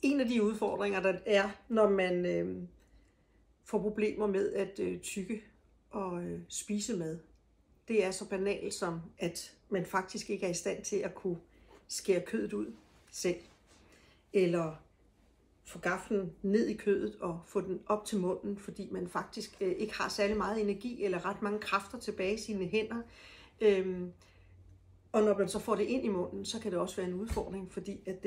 En af de udfordringer, der er, når man får problemer med at tygge og spise mad, det er så banalt som, at man faktisk ikke er i stand til at kunne skære kødet ud selv, eller få gaflen ned i kødet og få den op til munden, fordi man faktisk ikke har særlig meget energi eller ret mange kræfter tilbage i sine hænder. Og når man så får det ind i munden, så kan det også være en udfordring, fordi at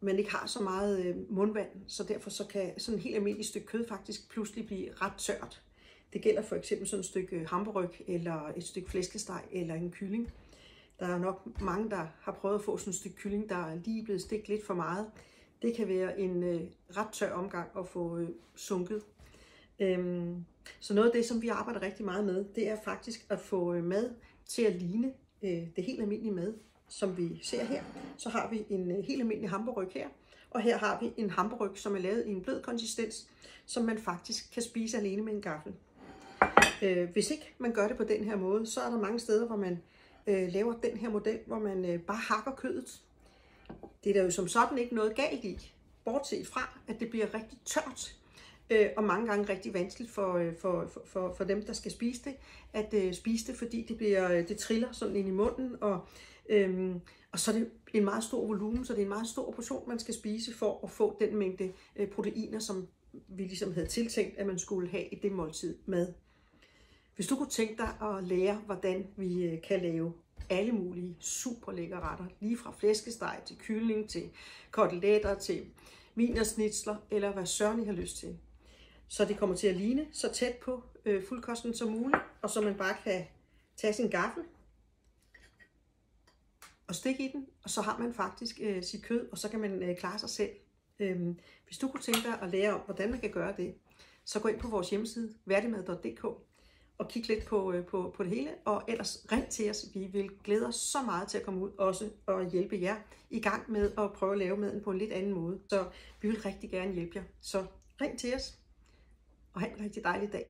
man ikke har så meget mundvand, så derfor så kan sådan et helt almindeligt stykke kød faktisk pludselig blive ret tørt. Det gælder for eksempel sådan et stykke hamburgerryg, eller et stykke flæskesteg, eller en kylling. Der er nok mange, der har prøvet at få sådan et stykke kylling, der er lige blevet stegt lidt for meget. Det kan være en ret tør omgang at få sunket. Så noget af det, som vi arbejder rigtig meget med, det er faktisk at få mad til at ligne det helt almindelige mad, som vi ser her. Så har vi en helt almindelig hamburgerryg her, og her har vi en hamburgerryg, som er lavet i en blød konsistens, som man faktisk kan spise alene med en gaffel. Hvis ikke man gør det på den her måde, så er der mange steder, hvor man laver den her model, hvor man bare hakker kødet. Det er der jo som sådan ikke noget galt i, bortset fra, at det bliver rigtig tørt, og mange gange rigtig vanskeligt for dem, der skal spise det, at spise det, fordi det triller sådan ind i munden, og så er det en meget stor volumen, så det er en meget stor portion, man skal spise for at få den mængde proteiner, som vi ligesom havde tiltænkt, at man skulle have i det måltid mad. Hvis du kunne tænke dig at lære, hvordan vi kan lave alle mulige super lækre retter, lige fra flæskesteg til kylling, til koteletter, til wienerschnitzler, eller hvad søren I har lyst til, så det kommer til at ligne så tæt på fuldkosten som muligt, og så man bare kan tage sin gaffel og stikke i den, og så har man faktisk sit kød, og så kan man klare sig selv. Hvis du kunne tænke dig at lære om, hvordan man kan gøre det, så gå ind på vores hjemmeside, værdigmad.dk, og kig lidt på det hele, og ellers ring til os. Vi vil glæde os så meget til at komme ud også og hjælpe jer i gang med at prøve at lave maden på en lidt anden måde. Så vi vil rigtig gerne hjælpe jer. Så ring til os, og have en rigtig dejlig dag.